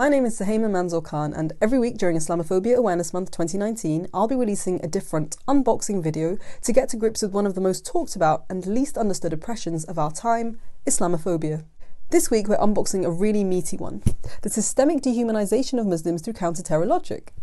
My name is Suhaiymah Manzoor-Khan, and every week during Islamophobia Awareness Month 2019, I'll be releasing a different unboxing video to get to grips with one of the most talked about and least understood oppressions of our time, Islamophobia. This week we're unboxing a really meaty one, the systemic dehumanization of Muslims through counter-terror logic.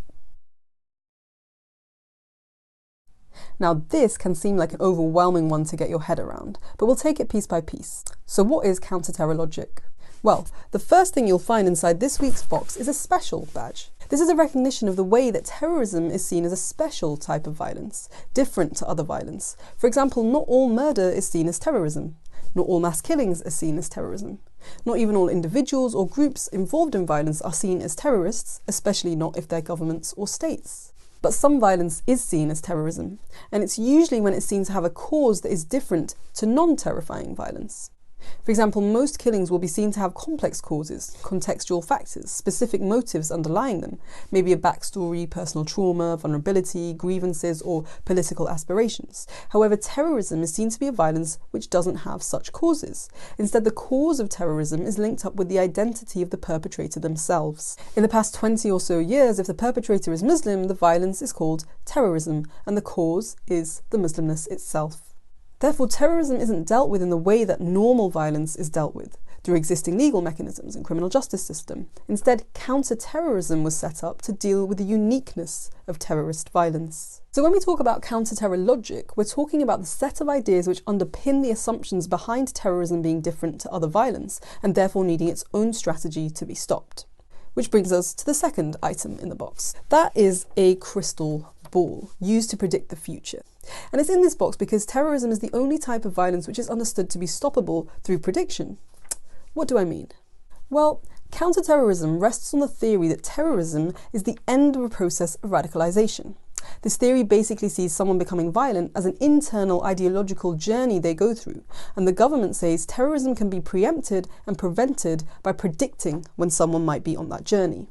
Now this can seem like an overwhelming one to get your head around, but we'll take it piece by piece. So what is counter-terror logic? Well, the first thing you'll find inside this week's box is a special badge. This is a recognition of the way that terrorism is seen as a special type of violence, different to other violence. For example, not all murder is seen as terrorism. Not all mass killings are seen as terrorism. Not even all individuals or groups involved in violence are seen as terrorists, especially not if they're governments or states. But some violence is seen as terrorism, and it's usually when it's seen to have a cause that is different to non-terrifying violence. For example, most killings will be seen to have complex causes, contextual factors, specific motives underlying them, maybe a backstory, personal trauma, vulnerability, grievances, or political aspirations. However, terrorism is seen to be a violence which doesn't have such causes. Instead, the cause of terrorism is linked up with the identity of the perpetrator themselves. In the past 20 or so years, if the perpetrator is Muslim, the violence is called terrorism, and the cause is the Muslimness itself. Therefore, terrorism isn't dealt with in the way that normal violence is dealt with, through existing legal mechanisms and criminal justice system. Instead, counter-terrorism was set up to deal with the uniqueness of terrorist violence. So when we talk about counter-terror logic, we're talking about the set of ideas which underpin the assumptions behind terrorism being different to other violence, and therefore needing its own strategy to be stopped. Which brings us to the second item in the box. That is a crystal ball, used to predict the future. And it's in this box because terrorism is the only type of violence which is understood to be stoppable through prediction. What do I mean? Well, counter-terrorism rests on the theory that terrorism is the end of a process of radicalization. This theory basically sees someone becoming violent as an internal ideological journey they go through, and the government says terrorism can be preempted and prevented by predicting when someone might be on that journey.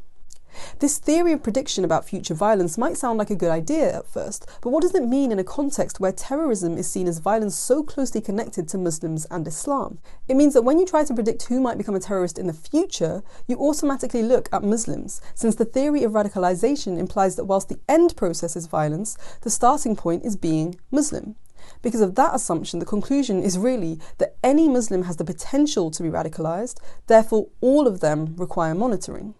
This theory of prediction about future violence might sound like a good idea at first, but what does it mean in a context where terrorism is seen as violence so closely connected to Muslims and Islam? It means that when you try to predict who might become a terrorist in the future, you automatically look at Muslims, since the theory of radicalization implies that whilst the end process is violence, the starting point is being Muslim. Because of that assumption, the conclusion is really that any Muslim has the potential to be radicalized, therefore all of them require monitoring.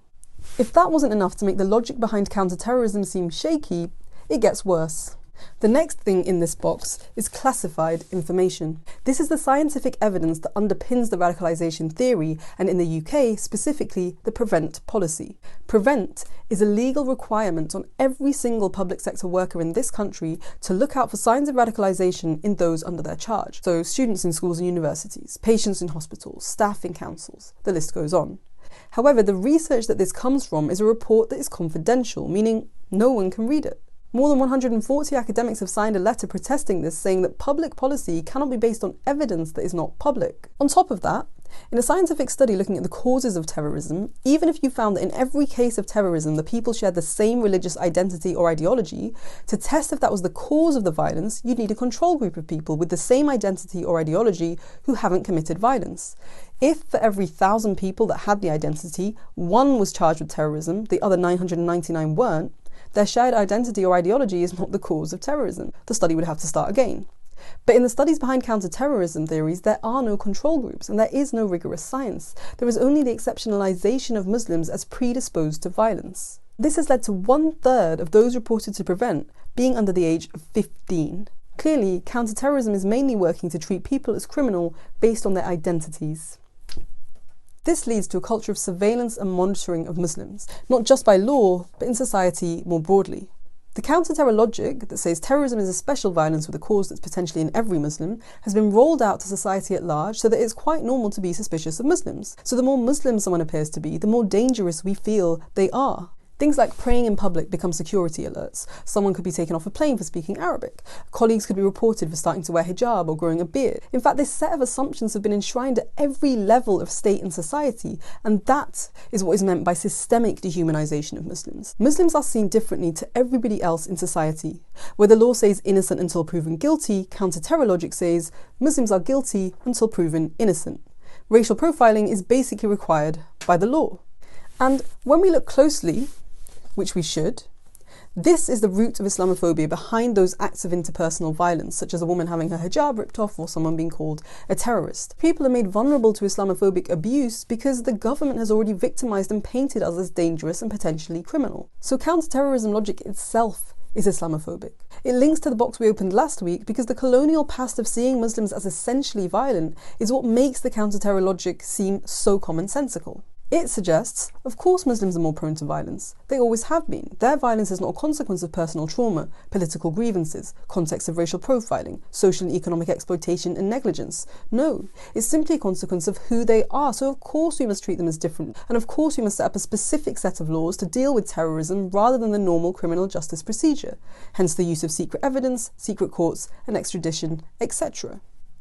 If that wasn't enough to make the logic behind counter-terrorism seem shaky, it gets worse. The next thing in this box is classified information. This is the scientific evidence that underpins the radicalization theory, and in the UK, specifically, the PREVENT policy. PREVENT is a legal requirement on every single public sector worker in this country to look out for signs of radicalization in those under their charge. So students in schools and universities, patients in hospitals, staff in councils, the list goes on. However, the research that this comes from is a report that is confidential, meaning no one can read it. More than 140 academics have signed a letter protesting this, saying that public policy cannot be based on evidence that is not public. On top of that, in a scientific study looking at the causes of terrorism, even if you found that in every case of terrorism the people shared the same religious identity or ideology, to test if that was the cause of the violence, you'd need a control group of people with the same identity or ideology who haven't committed violence. If for every 1,000 people that had the identity, one was charged with terrorism, the other 999 weren't, their shared identity or ideology is not the cause of terrorism. The study would have to start again. But in the studies behind counter-terrorism theories, there are no control groups and there is no rigorous science. There is only the exceptionalization of Muslims as predisposed to violence. This has led to 1/3 of those reported to PREVENT being under the age of 15. Clearly, counter-terrorism is mainly working to treat people as criminal based on their identities. This leads to a culture of surveillance and monitoring of Muslims, not just by law, but in society more broadly. The counter-terror logic that says terrorism is a special violence with a cause that's potentially in every Muslim has been rolled out to society at large so that it's quite normal to be suspicious of Muslims. So the more Muslim someone appears to be, the more dangerous we feel they are. Things like praying in public become security alerts. Someone could be taken off a plane for speaking Arabic. Colleagues could be reported for starting to wear hijab or growing a beard. In fact, this set of assumptions have been enshrined at every level of state and society, and that is what is meant by systemic dehumanization of Muslims. Muslims are seen differently to everybody else in society. Where the law says innocent until proven guilty, counter-terror logic says Muslims are guilty until proven innocent. Racial profiling is basically required by the law. And when we look closely, which we should, this is the root of Islamophobia behind those acts of interpersonal violence, such as a woman having her hijab ripped off or someone being called a terrorist. People are made vulnerable to Islamophobic abuse because the government has already victimized and painted us as dangerous and potentially criminal. So counter-terrorism logic itself is Islamophobic. It links to the box we opened last week because the colonial past of seeing Muslims as essentially violent is what makes the counter-terror logic seem so commonsensical. It suggests, of course Muslims are more prone to violence. They always have been. Their violence is not a consequence of personal trauma, political grievances, context of racial profiling, social and economic exploitation and negligence. No, it's simply a consequence of who they are, so of course we must treat them as different, and of course we must set up a specific set of laws to deal with terrorism rather than the normal criminal justice procedure, hence the use of secret evidence, secret courts and extradition, etc.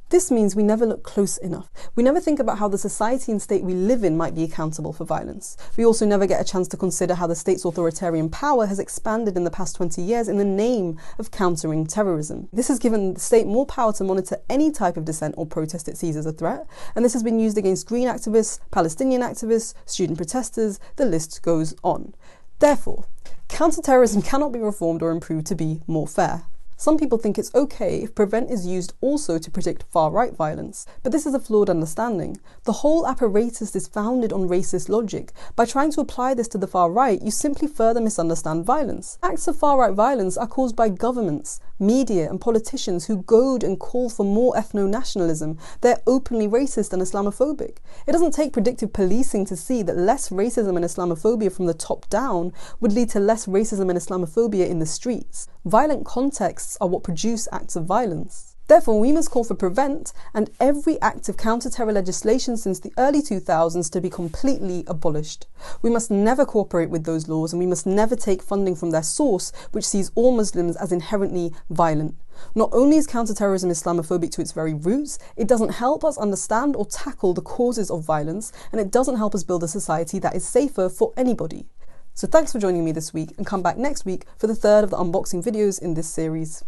This means we never look close enough. We never think about how the society and state we live in might be accountable for violence. We also never get a chance to consider how the state's authoritarian power has expanded in the past 20 years in the name of countering terrorism. This has given the state more power to monitor any type of dissent or protest it sees as a threat, and this has been used against Green activists, Palestinian activists, student protesters, the list goes on. Therefore, counterterrorism cannot be reformed or improved to be more fair. Some people think it's okay if prevent is used also to predict far-right violence, but this is a flawed understanding. The whole apparatus is founded on racist logic. By trying to apply this to the far right, you simply further misunderstand violence. Acts of far-right violence are caused by governments, media and politicians who goad and call for more ethno-nationalism. They're openly racist and Islamophobic. It doesn't take predictive policing to see that less racism and Islamophobia from the top down would lead to less racism and Islamophobia in the streets. Violent contexts are what produce acts of violence. Therefore, we must call for prevent and every act of counter-terror legislation since the early 2000s to be completely abolished. We must never cooperate with those laws, and we must never take funding from their source, which sees all Muslims as inherently violent. Not only is counter-terrorism Islamophobic to its very roots, it doesn't help us understand or tackle the causes of violence, and it doesn't help us build a society that is safer for anybody. So thanks for joining me this week, and come back next week for the third of the unboxing videos in this series.